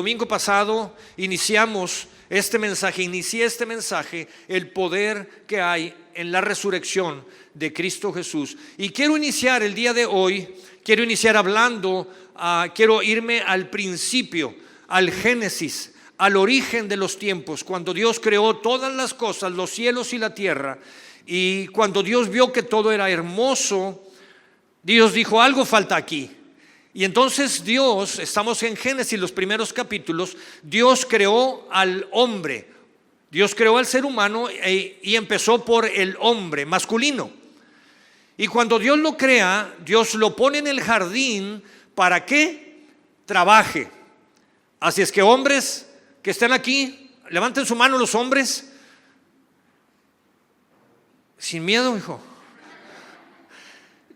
domingo pasado inicié este mensaje, el poder que hay en la resurrección de Cristo Jesús. Y quiero iniciar el día de hoy, hablando, quiero irme al principio, al Génesis, al origen de los tiempos, cuando Dios creó todas las cosas, los cielos y la tierra. Y cuando Dios vio que todo era hermoso, Dios dijo: algo falta aquí. Y entonces Dios, estamos en Génesis, los primeros capítulos, Dios creó al hombre, Dios creó al ser humano y empezó por el hombre masculino. Y cuando Dios lo crea, Dios lo pone en el jardín para que trabaje. Así es que, hombres que están aquí, levanten su mano los hombres. Sin miedo, hijo.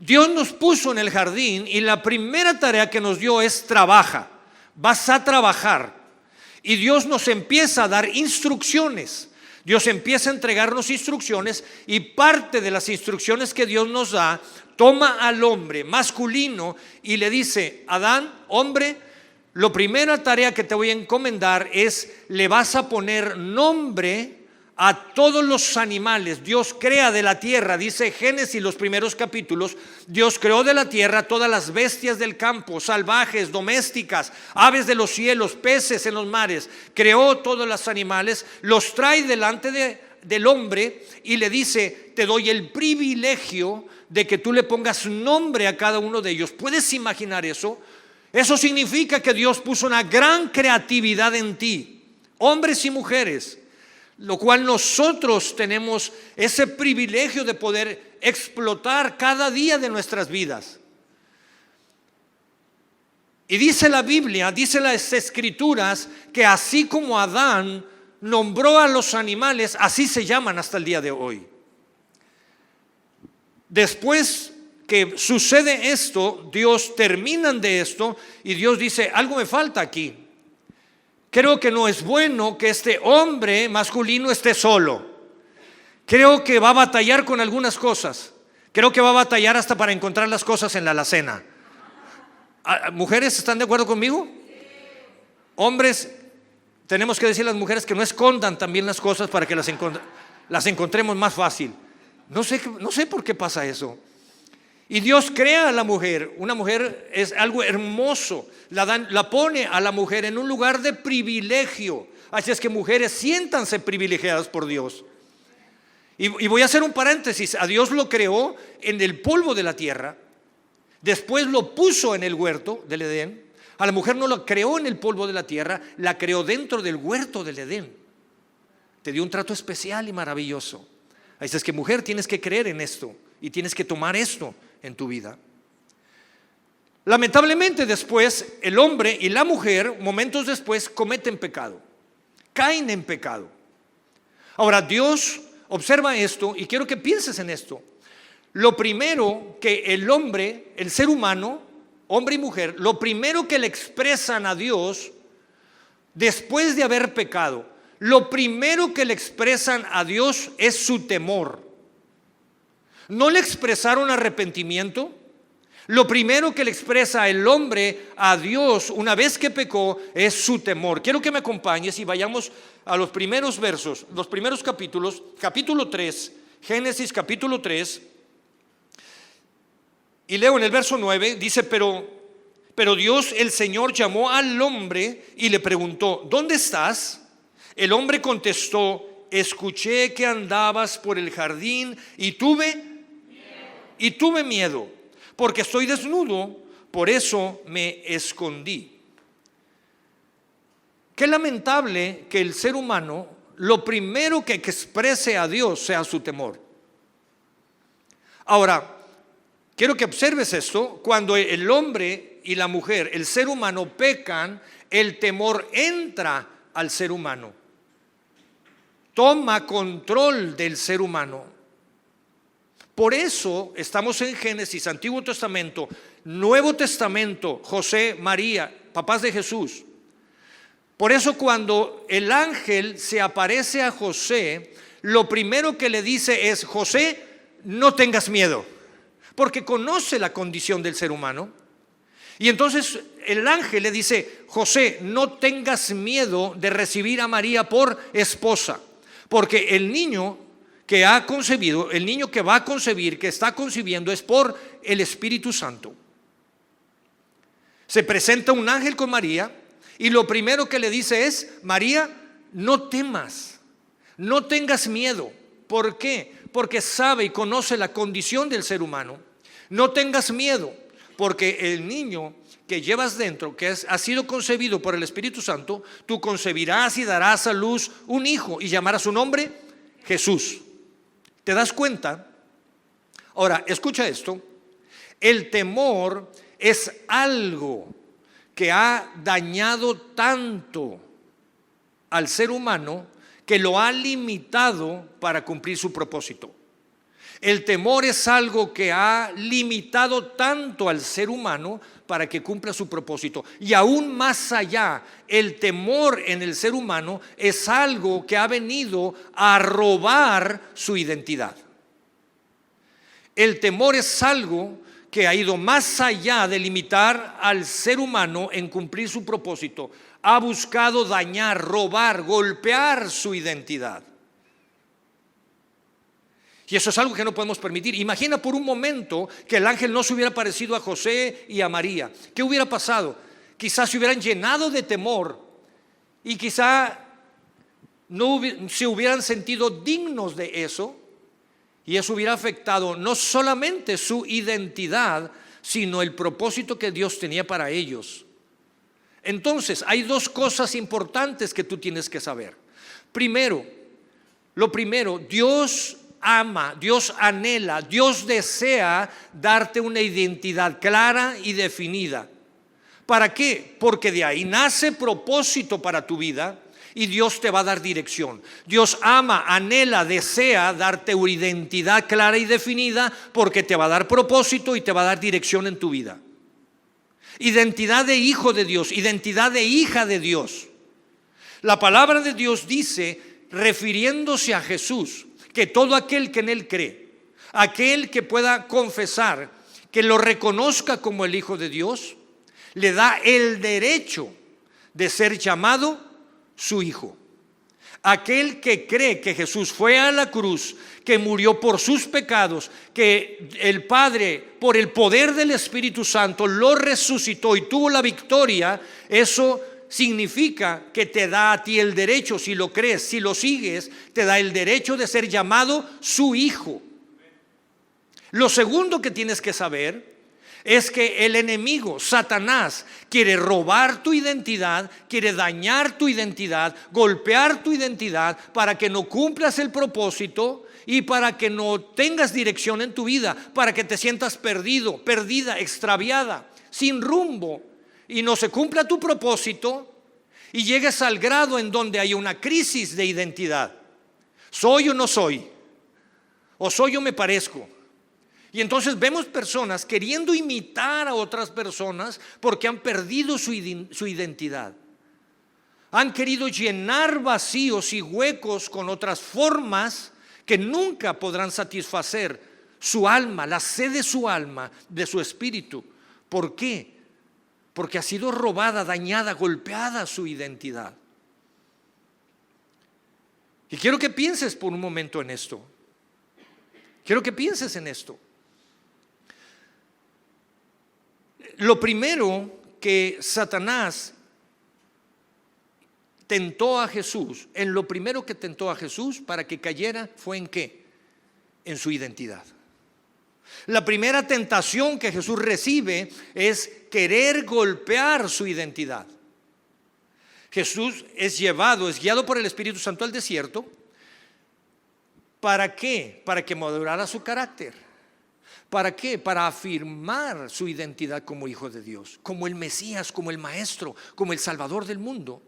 Dios nos puso en el jardín y la primera tarea que nos dio es: trabaja, vas a trabajar. Y Dios nos empieza a dar instrucciones. Dios empieza a entregarnos instrucciones, y parte de las instrucciones que Dios nos da, toma al hombre masculino y le dice: Adán, hombre, la primera tarea que te voy a encomendar es: le vas a poner nombre a todos los animales. Dios crea de la tierra, dice Génesis, los primeros capítulos, Dios creó de la tierra todas las bestias del campo, salvajes, domésticas, aves de los cielos, peces en los mares. Creó todos los animales, los trae delante del hombre y le dice: te doy el privilegio de que tú le pongas nombre a cada uno de ellos. ¿Puedes imaginar eso? Eso significa que Dios puso una gran creatividad en ti, hombres y mujeres, lo cual nosotros tenemos ese privilegio de poder explotar cada día de nuestras vidas. Y dice la Biblia, dice las Escrituras, que así como Adán nombró a los animales, así se llaman hasta el día de hoy. Después que sucede esto, Dios termina de esto y Dios dice: algo me falta aquí. Creo que no es bueno que este hombre masculino esté solo. Creo que va a batallar con algunas cosas. Creo que va a batallar hasta para encontrar las cosas en la alacena. ¿Mujeres están de acuerdo conmigo? Hombres, tenemos que decir a las mujeres que no escondan también las cosas para que las encontremos más fácil. No sé por qué pasa eso. Y Dios crea a la mujer. Una mujer es algo hermoso. La pone a la mujer en un lugar de privilegio. Así es que, mujeres, siéntanse privilegiadas por Dios. Y voy a hacer un paréntesis. A Dios lo creó en el polvo de la tierra. Después lo puso en el huerto del Edén. A la mujer no la creó en el polvo de la tierra, la creó dentro del huerto del Edén. Te dio un trato especial y maravilloso. Así es que, mujer, tienes que creer en esto y tienes que tomar esto en tu vida. Lamentablemente, después el hombre y la mujer, momentos después, cometen pecado, caen en pecado. Ahora, Dios observa esto y quiero que pienses en esto. Lo primero que el hombre, el ser humano, hombre y mujer, lo primero que le expresan a Dios después de haber pecado, lo primero que le expresan a Dios es su temor. No le expresaron arrepentimiento. Lo primero que le expresa el hombre a Dios una vez que pecó es su temor. Quiero que me acompañes y vayamos a los primeros versos, los primeros capítulos, capítulo 3, Génesis capítulo 3. Y leo en el verso 9, dice: pero Dios el Señor llamó al hombre y le preguntó: ¿dónde estás? El hombre contestó: escuché que andabas por el jardín y tuve miedo, porque estoy desnudo, por eso me escondí. Qué lamentable que el ser humano, lo primero que exprese a Dios sea su temor. Ahora, quiero que observes esto. Cuando el hombre y la mujer, el ser humano, pecan, el temor entra al ser humano, toma control del ser humano. Por eso estamos en Génesis, Antiguo Testamento, Nuevo Testamento, José, María, papás de Jesús. Por eso, cuando el ángel se aparece a José, lo primero que le dice es: José, no tengas miedo, porque conoce la condición del ser humano. Y entonces el ángel le dice: José, no tengas miedo de recibir a María por esposa, porque el niño que ha concebido, el niño que va a concebir, que está concibiendo, es por el Espíritu Santo. Se presenta un ángel con María y lo primero que le dice es: María, no temas, no tengas miedo. ¿Por qué? Porque sabe y conoce la condición del ser humano. No tengas miedo, porque el niño que llevas dentro, que ha sido concebido por el Espíritu Santo, tú concebirás y darás a luz un hijo y llamarás su nombre Jesús. ¿Te das cuenta? Ahora, escucha esto. El temor es algo que ha dañado tanto al ser humano que lo ha limitado para cumplir su propósito. El temor es algo que ha limitado tanto al ser humano para que cumpla su propósito. Y aún más allá, el temor en el ser humano es algo que ha venido a robar su identidad. El temor es algo que ha ido más allá de limitar al ser humano en cumplir su propósito. Ha buscado dañar, robar, golpear su identidad. Y eso es algo que no podemos permitir. Imagina por un momento que el ángel no se hubiera parecido a José y a María. ¿Qué hubiera pasado? Quizás se hubieran llenado de temor y quizá no se hubieran sentido dignos de eso, y eso hubiera afectado no solamente su identidad, sino el propósito que Dios tenía para ellos. Entonces, hay dos cosas importantes que tú tienes que saber. Lo primero, Dios ama, Dios anhela, Dios desea darte una identidad clara y definida. ¿Para qué? Porque de ahí nace propósito para tu vida y Dios te va a dar dirección. Dios ama, anhela, desea darte una identidad clara y definida porque te va a dar propósito y te va a dar dirección en tu vida. Identidad de hijo de Dios, identidad de hija de Dios. La palabra de Dios dice, refiriéndose a Jesús, que todo aquel que en Él cree, aquel que pueda confesar, que lo reconozca como el Hijo de Dios, le da el derecho de ser llamado su hijo. Aquel que cree que Jesús fue a la cruz, que murió por sus pecados, que el Padre, por el poder del Espíritu Santo, lo resucitó y tuvo la victoria, eso significa que te da a ti el derecho, si lo crees, si lo sigues, te da el derecho de ser llamado su hijo. Lo segundo que tienes que saber es que el enemigo, Satanás, quiere robar tu identidad, quiere dañar tu identidad, golpear tu identidad para que no cumplas el propósito y para que no tengas dirección en tu vida, para que te sientas perdido, perdida, extraviada, sin rumbo, y no se cumpla tu propósito y llegues al grado en donde hay una crisis de identidad. ¿Soy o no soy? ¿O soy o me parezco? Y entonces vemos personas queriendo imitar a otras personas porque han perdido su identidad. Han querido llenar vacíos y huecos con otras formas que nunca podrán satisfacer su alma, la sed de su alma, de su espíritu. ¿Por qué? Porque ha sido robada, dañada, golpeada su identidad. Y quiero que pienses por un momento en esto. Quiero que pienses en esto. Lo primero que Satanás tentó a Jesús, en lo primero que tentó a Jesús para que cayera fue ¿en qué? En su identidad. La primera tentación que Jesús recibe es querer golpear su identidad. Jesús es guiado por el Espíritu Santo al desierto. ¿Para qué? Para que madurara su carácter. ¿Para qué? Para afirmar su identidad como hijo de Dios, como el Mesías, como el Maestro, como el Salvador del mundo.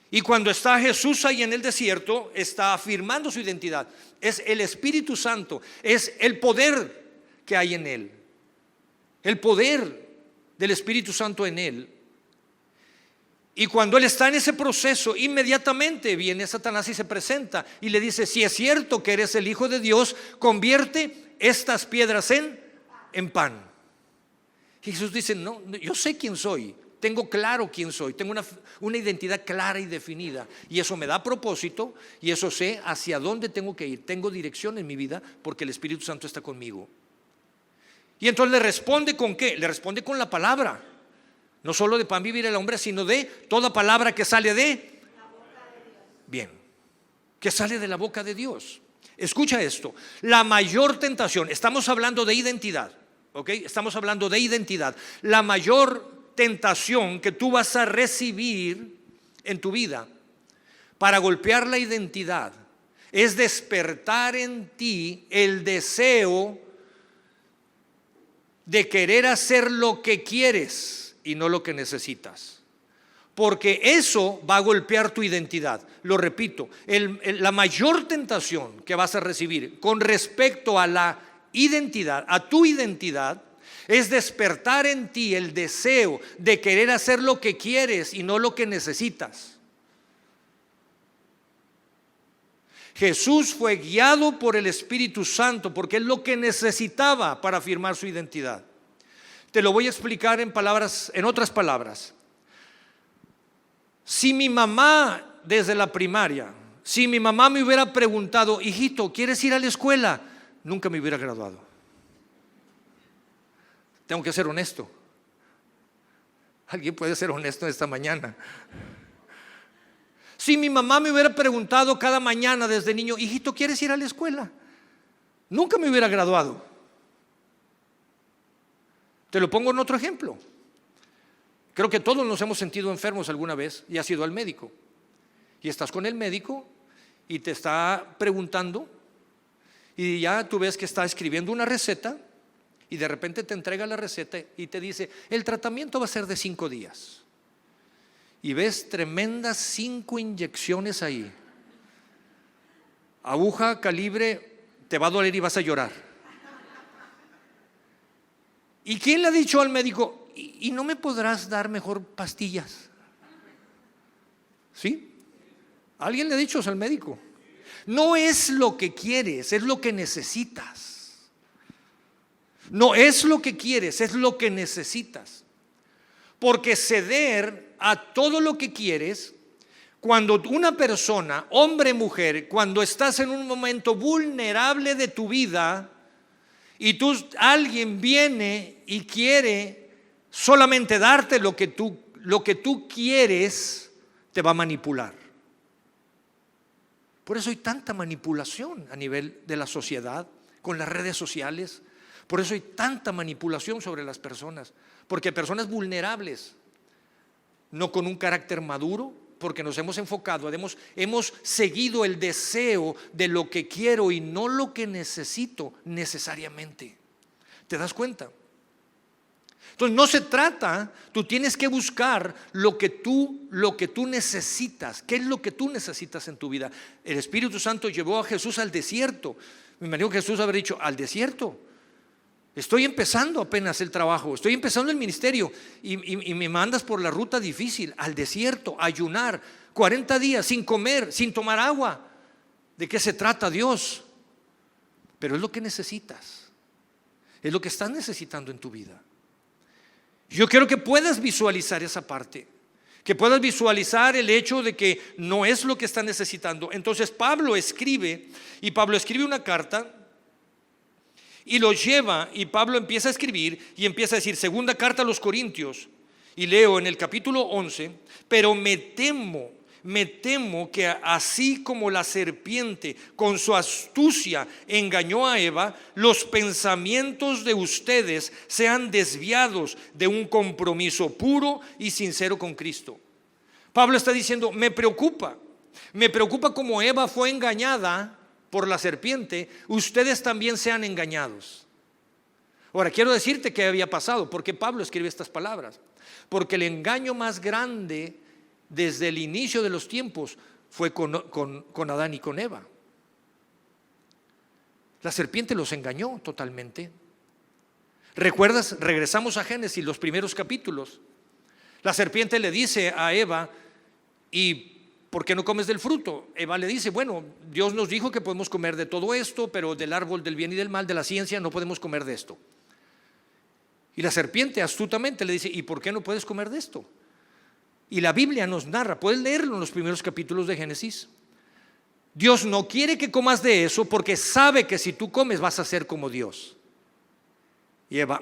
Y cuando está Jesús ahí en el desierto, está afirmando su identidad. Es el Espíritu Santo, es el poder que hay en Él, el poder del Espíritu Santo en Él. Y cuando Él está en ese proceso, inmediatamente viene Satanás y se presenta y le dice: si es cierto que eres el Hijo de Dios, convierte estas piedras en pan. Jesús dice, no, yo sé quién soy, tengo claro quién soy, tengo una identidad clara y definida, y eso me da propósito, y eso sé hacia dónde tengo que ir, tengo dirección en mi vida porque el Espíritu Santo está conmigo. Y entonces le responde ¿con qué? Le responde con la palabra. No solo de pan vivir el hombre, sino de toda palabra que sale de la boca de Dios. Bien, que sale de la boca de Dios. Escucha esto, la mayor tentación, estamos hablando de identidad, ¿ok? Estamos hablando de identidad. La mayor tentación que tú vas a recibir en tu vida para golpear la identidad es despertar en ti el deseo de querer hacer lo que quieres y no lo que necesitas, porque eso va a golpear tu identidad. Lo repito, la mayor tentación que vas a recibir con respecto a la identidad, a tu identidad, es despertar en ti el deseo de querer hacer lo que quieres y no lo que necesitas. Jesús fue guiado por el Espíritu Santo porque es lo que necesitaba para afirmar su identidad. Te lo voy a explicar en otras palabras. Si mi mamá desde la primaria, si mi mamá me hubiera preguntado, hijito, ¿quieres ir a la escuela? Nunca me hubiera graduado. Tengo que ser honesto. ¿Alguien puede ser honesto esta mañana? Si mi mamá me hubiera preguntado cada mañana desde niño, hijito, ¿quieres ir a la escuela? Nunca me hubiera graduado. Te lo pongo en otro ejemplo. Creo que todos nos hemos sentido enfermos alguna vez y has ido al médico. Y estás con el médico y te está preguntando y ya tú ves que está escribiendo una receta y de repente te entrega la receta y te dice, el tratamiento va a ser de 5 días. Y ves tremendas 5 inyecciones ahí. Aguja, calibre, te va a doler y vas a llorar. ¿Y quién le ha dicho al médico, y no me podrás dar mejor pastillas? ¿Sí? ¿Alguien le ha dicho eso al médico? No es lo que quieres, es lo que necesitas. No es lo que quieres, es lo que necesitas. Porque ceder a todo lo que quieres, cuando una persona, hombre, mujer, cuando estás en un momento vulnerable de tu vida y alguien viene y quiere solamente darte lo que tú quieres, te va a manipular. Por eso hay tanta manipulación a nivel de la sociedad, con las redes sociales. Por eso hay tanta manipulación sobre las personas, porque personas vulnerables, no con un carácter maduro, porque nos hemos enfocado, hemos seguido el deseo de lo que quiero y no lo que necesito necesariamente. ¿Te das cuenta? Entonces no se trata, tú tienes que buscar lo que tú necesitas. ¿Qué es lo que tú necesitas en tu vida? El Espíritu Santo llevó a Jesús al desierto. Me imagino que Jesús habría dicho, al desierto. Estoy empezando apenas el trabajo, estoy empezando el ministerio y me mandas por la ruta difícil, al desierto, a ayunar, 40 días sin comer, sin tomar agua. ¿De qué se trata, Dios? Pero es lo que necesitas, es lo que estás necesitando en tu vida. Yo quiero que puedas visualizar esa parte, que puedas visualizar el hecho de que no es lo que estás necesitando. Entonces Pablo escribe una carta y lo lleva, y Pablo empieza a escribir y empieza a decir, segunda carta a los Corintios, y leo en el capítulo 11, pero me temo que así como la serpiente con su astucia engañó a Eva, los pensamientos de ustedes sean desviados de un compromiso puro y sincero con Cristo. Pablo está diciendo, me preocupa como Eva fue engañada por la serpiente, ustedes también sean engañados. Ahora quiero decirte qué había pasado, porque Pablo escribe estas palabras, porque el engaño más grande desde el inicio de los tiempos fue con Adán y con Eva. La serpiente los engañó totalmente. ¿Recuerdas? Regresamos a Génesis, los primeros capítulos. La serpiente le dice a Eva, ¿y por qué no comes del fruto? Eva le dice, bueno, Dios nos dijo que podemos comer de todo esto, pero del árbol del bien y del mal, de la ciencia, no podemos comer de esto. Y la serpiente astutamente le dice, ¿y por qué no puedes comer de esto? Y la Biblia nos narra, puedes leerlo en los primeros capítulos de Génesis. Dios no quiere que comas de eso porque sabe que si tú comes vas a ser como Dios. Y Eva,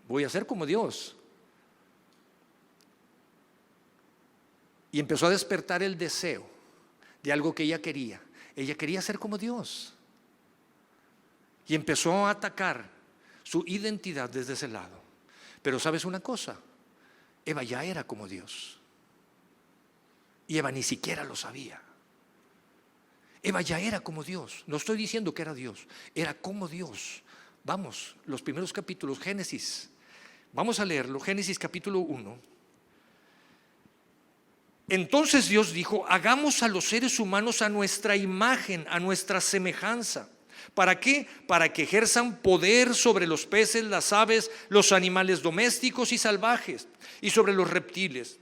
voy a ser como Dios. Y empezó a despertar el deseo de algo que ella quería. Ella quería ser como Dios. Y empezó a atacar su identidad desde ese lado. Pero ¿sabes una cosa? Eva ya era como Dios. Y Eva ni siquiera lo sabía. Eva ya era como Dios. No estoy diciendo que era Dios, era como Dios. Vamos, los primeros capítulos, Génesis. Vamos a leerlo, Génesis capítulo 1. Entonces Dios dijo, hagamos a los seres humanos a nuestra imagen, a nuestra semejanza. ¿Para qué? Para que ejerzan poder sobre los peces, las aves, los animales domésticos y salvajes, y sobre los reptiles.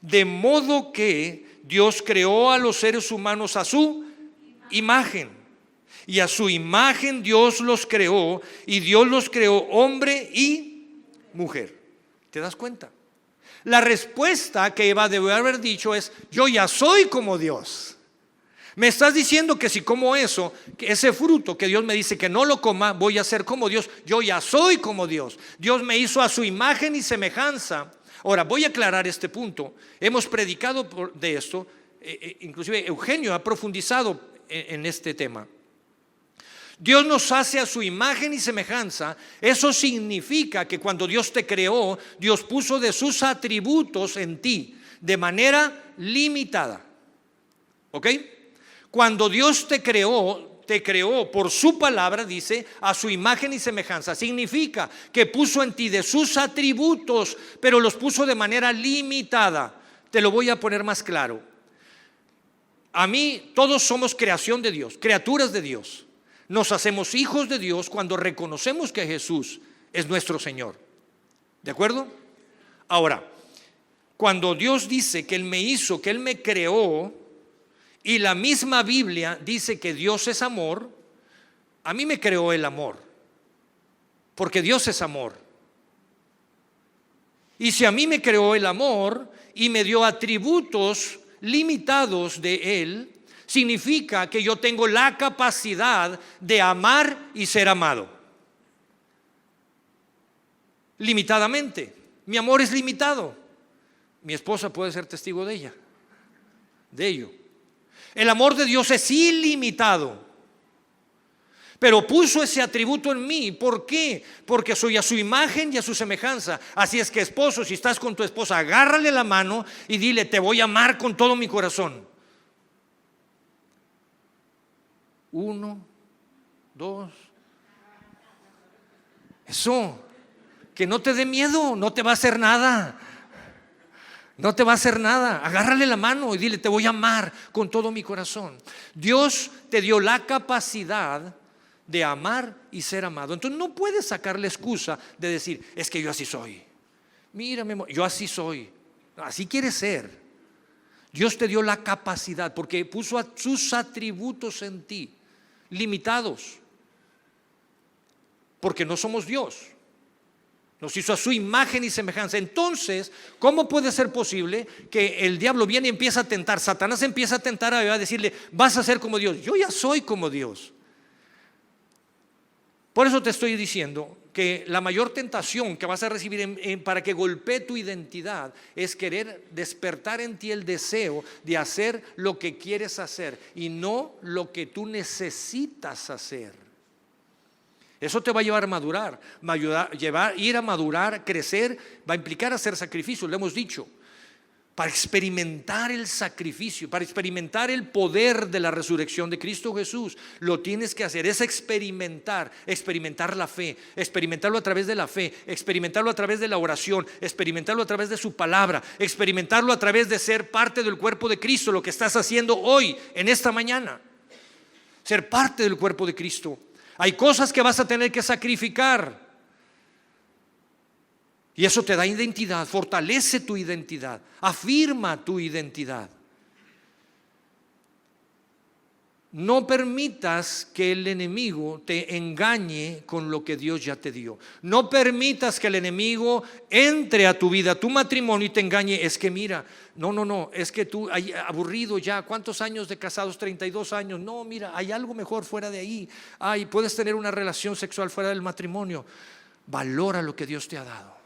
De modo que Dios creó a los seres humanos a su imagen, y a su imagen Dios los creó, y Dios los creó hombre y mujer. ¿Te das cuenta? La respuesta que Eva debe haber dicho es, yo ya soy como Dios. Me estás diciendo que si como eso, que ese fruto que Dios me dice que no lo coma, voy a ser como Dios. Yo ya soy como Dios. Dios me hizo a su imagen y semejanza. Ahora voy a aclarar este punto. Hemos predicado de esto, inclusive Eugenio ha profundizado en este tema. Dios nos hace a su imagen y semejanza. Eso significa que cuando Dios te creó, Dios puso de sus atributos en ti de manera limitada. ¿Ok? Cuando Dios te creó por su palabra, dice, a su imagen y semejanza. Significa que puso en ti de sus atributos, pero los puso de manera limitada. Te lo voy a poner más claro. A mí, todos somos creación de Dios, criaturas de Dios. Nos hacemos hijos de Dios cuando reconocemos que Jesús es nuestro Señor. ¿De acuerdo? Ahora, cuando Dios dice que Él me hizo, que Él me creó, y la misma Biblia dice que Dios es amor, a mí me creó el amor, porque Dios es amor. Y si a mí me creó el amor y me dio atributos limitados de Él, significa que yo tengo la capacidad de amar y ser amado. Limitadamente. Mi amor es limitado. Mi esposa puede ser testigo de ello. El amor de Dios es ilimitado, pero puso ese atributo en mí. ¿Por qué? Porque soy a su imagen y a su semejanza. Así es que, esposo, si estás con tu esposa, agárrale la mano y dile, te voy a amar con todo mi corazón. 1, 2. Eso, que no te dé miedo, no te va a hacer nada. No te va a hacer nada. Agárrale la mano y dile, te voy a amar con todo mi corazón. Dios te dio la capacidad de amar y ser amado. Entonces no puedes sacar la excusa de decir, es que yo así soy. Mírame, yo así soy. Así quieres ser. Dios te dio la capacidad porque puso sus atributos en ti, limitados. Porque no somos Dios. Nos hizo a su imagen y semejanza. Entonces, ¿cómo puede ser posible que el diablo viene y empieza a tentar? Satanás empieza a tentar a Eva, a decirle, vas a ser como Dios. Yo ya soy como Dios. Por eso te estoy diciendo que la mayor tentación que vas a recibir para que golpee tu identidad es querer despertar en ti el deseo de hacer lo que quieres hacer y no lo que tú necesitas hacer. Eso te va a llevar a madurar, ir a madurar, crecer, va a implicar hacer sacrificios, lo hemos dicho. Para experimentar el sacrificio, para experimentar el poder de la resurrección de Cristo Jesús, lo tienes que hacer, es experimentar la fe, experimentarlo a través de la fe, experimentarlo a través de la oración, experimentarlo a través de su palabra, experimentarlo a través de ser parte del cuerpo de Cristo, lo que estás haciendo hoy, en esta mañana, ser parte del cuerpo de Cristo. Hay cosas que vas a tener que sacrificar. Y eso te da identidad, fortalece tu identidad, afirma tu identidad. No permitas que el enemigo te engañe con lo que Dios ya te dio. No permitas que el enemigo entre a tu vida, a tu matrimonio y te engañe. Es que mira, no, es que tú, aburrido ya, ¿cuántos años de casados? 32 años. No, mira, hay algo mejor fuera de ahí. Puedes tener una relación sexual fuera del matrimonio. Valora lo que Dios te ha dado.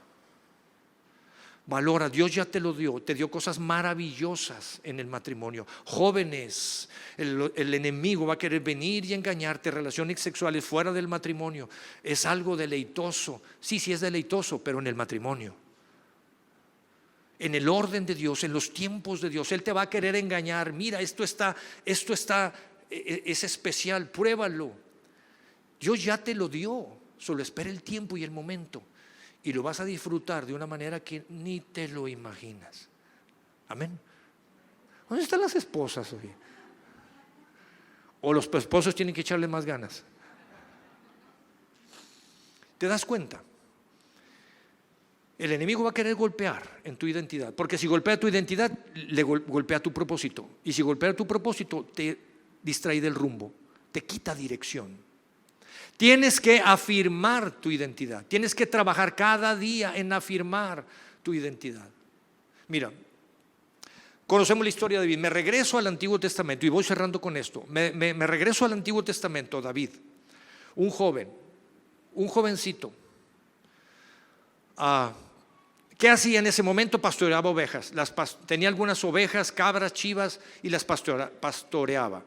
Valora, Dios ya te lo dio, te dio cosas maravillosas en el matrimonio. Jóvenes, el enemigo va a querer venir y engañarte. Relaciones sexuales fuera del matrimonio es algo deleitoso. Sí es deleitoso, pero en el matrimonio, en el orden de Dios, en los tiempos de Dios. Él te va a querer engañar. Mira, esto es especial, pruébalo. Dios ya te lo dio, solo espera el tiempo y el momento. Y lo vas a disfrutar de una manera que ni te lo imaginas. Amén. ¿Dónde están las esposas hoy? O los esposos tienen que echarle más ganas. ¿Te das cuenta? El enemigo va a querer golpear en tu identidad, porque si golpea tu identidad, le golpea tu propósito. Y si golpea tu propósito, te distrae del rumbo, te quita dirección. Tienes que afirmar tu identidad. Tienes que trabajar cada día en afirmar tu identidad. Mira, conocemos la historia de David. Me regreso al Antiguo Testamento y voy cerrando con esto. Me regreso al Antiguo Testamento. David, un jovencito. ¿Qué hacía en ese momento? Pastoreaba ovejas. Tenía algunas ovejas, cabras, chivas y las pastoreaba.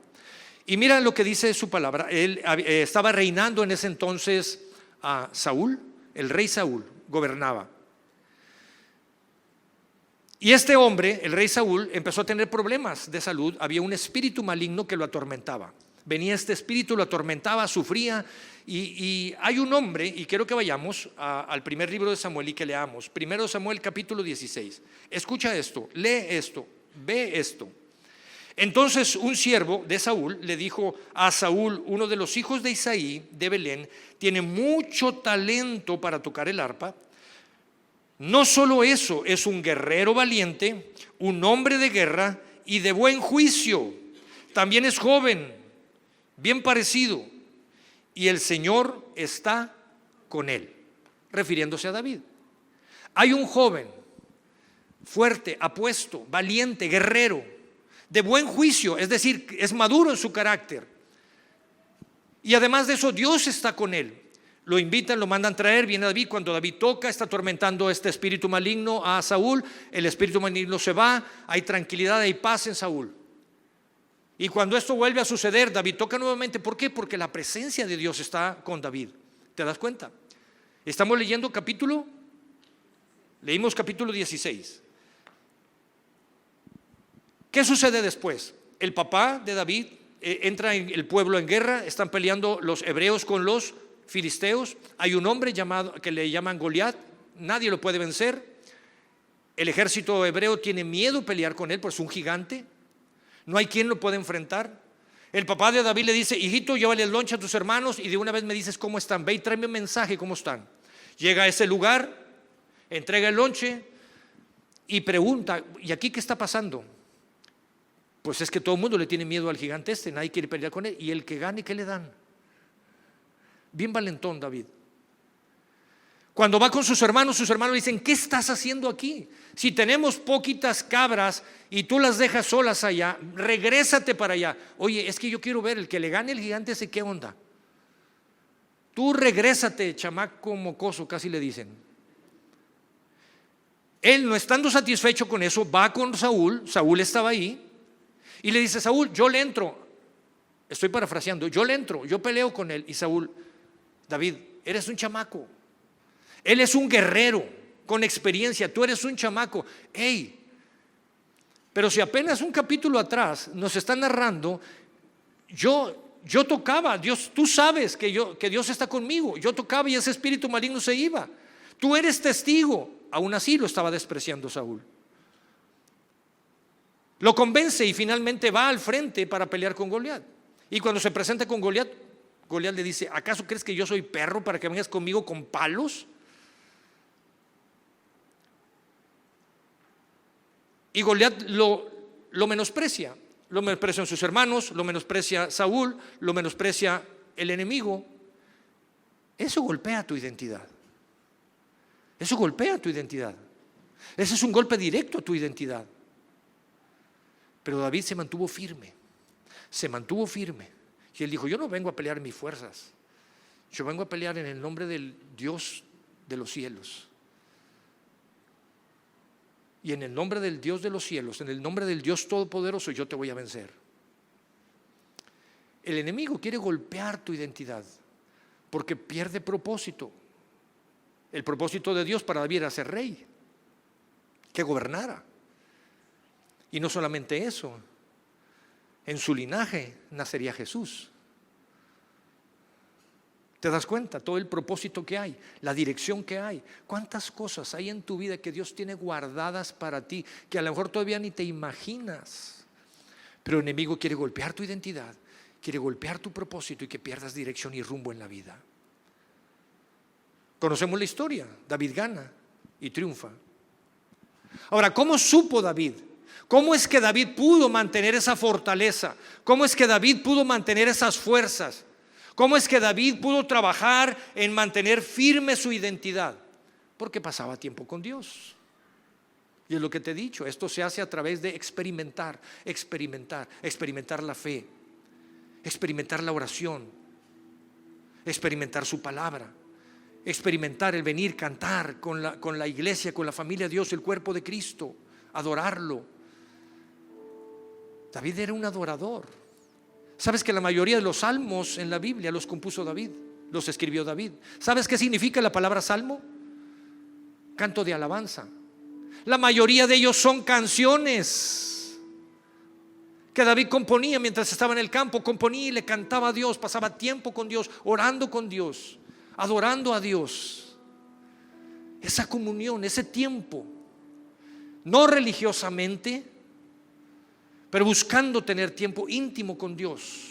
Y mira lo que dice su palabra. Él estaba reinando en ese entonces a Saúl, el rey Saúl, gobernaba. Y este hombre, el rey Saúl, empezó a tener problemas de salud. Había un espíritu maligno que lo atormentaba. Venía este espíritu, lo atormentaba, sufría. Y hay un hombre, y quiero que vayamos al primer libro de Samuel y que leamos. Primero Samuel capítulo 16. Escucha esto, lee esto, ve esto. Entonces un siervo de Saúl le dijo a Saúl: uno de los hijos de Isaí de Belén tiene mucho talento para tocar el arpa. No solo eso, es un guerrero valiente, un hombre de guerra y de buen juicio. También es joven, bien parecido, y el Señor está con él, refiriéndose a David. Hay un joven fuerte, apuesto, valiente, guerrero, de buen juicio, es decir, es maduro en su carácter. Y además de eso, Dios está con él. Lo invitan, lo mandan traer, viene David. Cuando David toca, está atormentando este espíritu maligno a Saúl. El espíritu maligno se va, hay tranquilidad, hay paz en Saúl. Y cuando esto vuelve a suceder, David toca nuevamente. ¿Por qué? Porque la presencia de Dios está con David. ¿Te das cuenta? Estamos leyendo leímos capítulo 16. ¿Qué sucede después? El papá de David entra en el pueblo en guerra. Están peleando los hebreos con los filisteos. Hay un hombre que le llaman Goliat. Nadie lo puede vencer. El ejército hebreo tiene miedo de pelear con él, pues es un gigante. No hay quien lo pueda enfrentar. El papá de David le dice: hijito, llévale el lonche a tus hermanos y de una vez me dices cómo están. Ve y tráeme un mensaje, cómo están. Llega a ese lugar, entrega el lonche y pregunta: ¿y aquí qué está pasando? Pues es que todo el mundo le tiene miedo al gigante nadie quiere pelear con él. Y el que gane, ¿qué le dan? Bien valentón David. Cuando va con sus hermanos dicen: ¿qué estás haciendo aquí? Si tenemos poquitas cabras y tú las dejas solas allá, regrésate para allá. Oye, es que yo quiero ver, el que le gane el gigante ese, ¿qué onda? Tú regrésate, chamaco mocoso, casi le dicen. Él, no estando satisfecho con eso, va con Saúl. Saúl estaba ahí y le dice: Saúl, yo le entro. Estoy parafraseando, yo le entro, yo peleo con él. Y Saúl: David, eres un chamaco. Él es un guerrero con experiencia, tú eres un chamaco. Hey, pero si apenas un capítulo atrás nos está narrando, yo tocaba, Dios, tú sabes que Dios está conmigo. Yo tocaba y ese espíritu maligno se iba. Tú eres testigo. Aún así lo estaba despreciando Saúl. Lo convence y finalmente va al frente para pelear con Goliat. Y cuando se presenta con Goliat, Goliat le dice: ¿acaso crees que yo soy perro para que vengas conmigo con palos? Y Goliat lo menosprecia. lo menosprecian sus hermanos, lo menosprecia Saúl, lo menosprecia el enemigo. Eso golpea tu identidad. Eso golpea tu identidad. Ese es un golpe directo a tu identidad. Pero David se mantuvo firme. Se mantuvo firme. Y él dijo: yo no vengo a pelear en mis fuerzas. Yo vengo a pelear en el nombre del Dios de los cielos. Y en el nombre del Dios de los cielos, en el nombre del Dios Todopoderoso, yo te voy a vencer. El enemigo quiere golpear tu identidad porque pierde propósito. El propósito de Dios para David era ser rey, que gobernara. Y no solamente eso, en su linaje nacería Jesús. ¿Te das cuenta? Todo el propósito que hay, la dirección que hay. ¿Cuántas cosas hay en tu vida que Dios tiene guardadas para ti, que a lo mejor todavía ni te imaginas? Pero el enemigo quiere golpear tu identidad, quiere golpear tu propósito y que pierdas dirección y rumbo en la vida. Conocemos la historia. David gana y triunfa. Ahora, ¿cómo supo David? ¿Cómo es que David pudo mantener esa fortaleza? ¿Cómo es que David pudo mantener esas fuerzas? ¿Cómo es que David pudo trabajar en mantener firme su identidad? Porque pasaba tiempo con Dios. Y es lo que te he dicho, esto se hace a través de experimentar la fe, experimentar la oración, experimentar su palabra, experimentar el venir, cantar con la iglesia, con la familia de Dios, el cuerpo de Cristo, adorarlo. David era un adorador. ¿Sabes que la mayoría de los salmos en la Biblia los compuso David? Los escribió David. ¿Sabes qué significa la palabra salmo? Canto de alabanza. La mayoría de ellos son canciones que David componía mientras estaba en el campo. Componía y le cantaba a Dios, pasaba tiempo con Dios, orando con Dios, adorando a Dios. Esa comunión, ese tiempo, no religiosamente, pero buscando tener tiempo íntimo con Dios.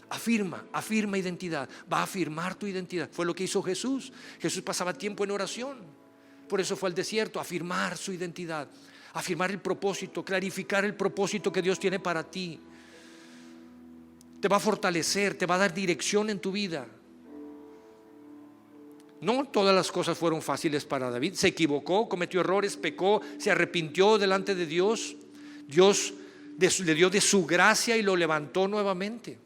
Afirma identidad. Va a afirmar tu identidad. Fue lo que hizo Jesús. Jesús pasaba tiempo en oración. Por eso fue al desierto, afirmar su identidad, afirmar el propósito, clarificar el propósito que Dios tiene para ti. Te va a fortalecer, te va a dar dirección en tu vida. No todas las cosas fueron fáciles para David. Se equivocó, cometió errores, pecó, se arrepintió delante de Dios. Dios le dio de su gracia y lo levantó nuevamente.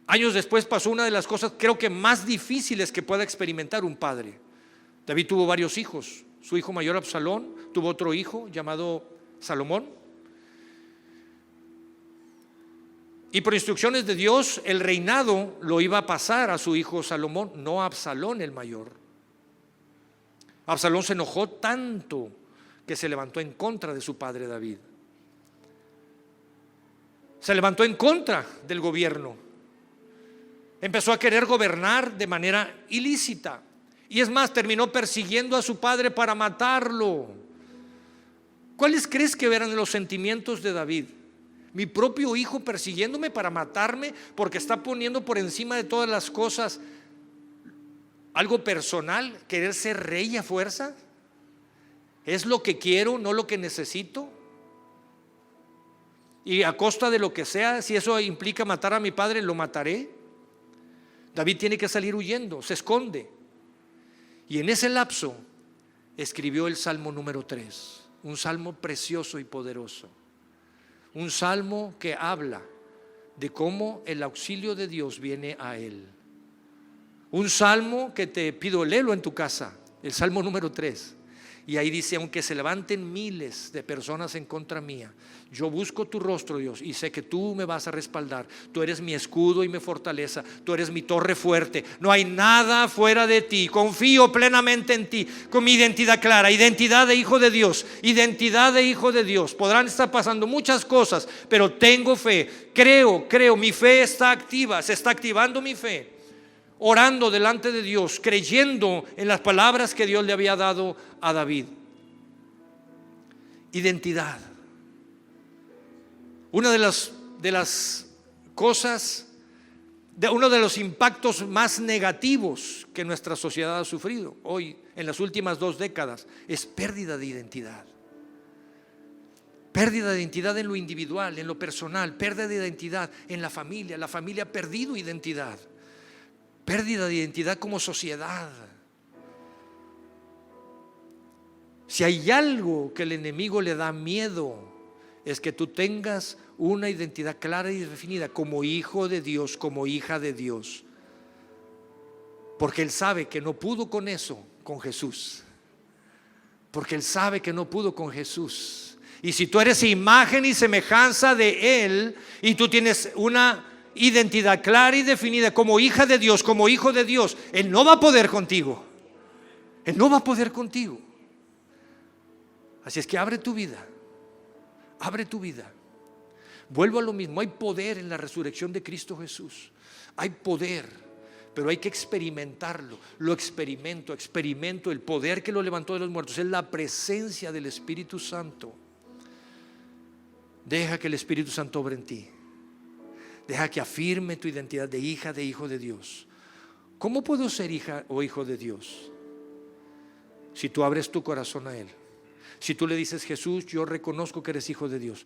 Años después pasó una de las cosas creo que más difíciles que pueda experimentar un padre. David tuvo varios hijos. Su hijo mayor Absalón tuvo otro hijo llamado Salomón. Y por instrucciones de Dios el reinado lo iba a pasar a su hijo Salomón, no a Absalón el mayor. Absalón se enojó tanto que se levantó en contra de su padre David. Se levantó en contra del gobierno. Empezó a querer gobernar de manera ilícita. Y es más, terminó persiguiendo a su padre para matarlo. ¿Cuáles crees que eran los sentimientos de David? Mi propio hijo persiguiéndome para matarme porque está poniendo por encima de todas las cosas algo personal, querer ser rey a fuerza. ¿Es lo que quiero, no lo que necesito? Y a costa de lo que sea, si eso implica matar a mi padre, lo mataré. David tiene que salir huyendo, se esconde. Y en ese lapso escribió el Salmo número 3, un salmo precioso y poderoso. Un salmo que habla de cómo el auxilio de Dios viene a él. Un salmo que te pido, léelo en tu casa, el Salmo número 3. Y ahí dice: aunque se levanten miles de personas en contra mía, yo busco tu rostro, Dios, y sé que tú me vas a respaldar. Tú eres mi escudo y mi fortaleza. Tú eres mi torre fuerte. No hay nada fuera de ti. Confío plenamente en ti, con mi identidad clara, identidad de hijo de Dios, identidad de hijo de Dios. Podrán estar pasando muchas cosas, pero tengo fe. Creo, mi fe está activa, se está activando mi fe. Orando delante de Dios, creyendo en las palabras que Dios le había dado a David. Identidad. Una de las cosas, uno de los impactos más negativos que nuestra sociedad ha sufrido hoy, en las últimas 2 décadas, es pérdida de identidad. Pérdida de identidad en lo individual, en lo personal. Pérdida de identidad en la familia ha perdido identidad. Pérdida de identidad como sociedad. Si hay algo que el enemigo le da miedo, es que tú tengas una identidad clara y definida como hijo de Dios, como hija de Dios. Porque Él sabe que no pudo con eso, con Jesús. Porque Él sabe que no pudo con Jesús. Y si tú eres imagen y semejanza de Él, y tú tienes una identidad clara y definida como hija de Dios, como hijo de Dios, Él no va a poder contigo. Él no va a poder contigo. Así es que abre tu vida. Abre tu vida. Vuelvo a lo mismo. Hay poder en la resurrección de Cristo Jesús. Hay poder, pero hay que experimentarlo. Lo experimento el poder que lo levantó de los muertos. Es la presencia del Espíritu Santo. Deja que el Espíritu Santo obre en ti. Deja que afirme tu identidad de hija, de hijo de Dios. ¿Cómo puedo ser hija o hijo de Dios? Si tú abres tu corazón a Él. Si tú le dices: Jesús, yo reconozco que eres hijo de Dios.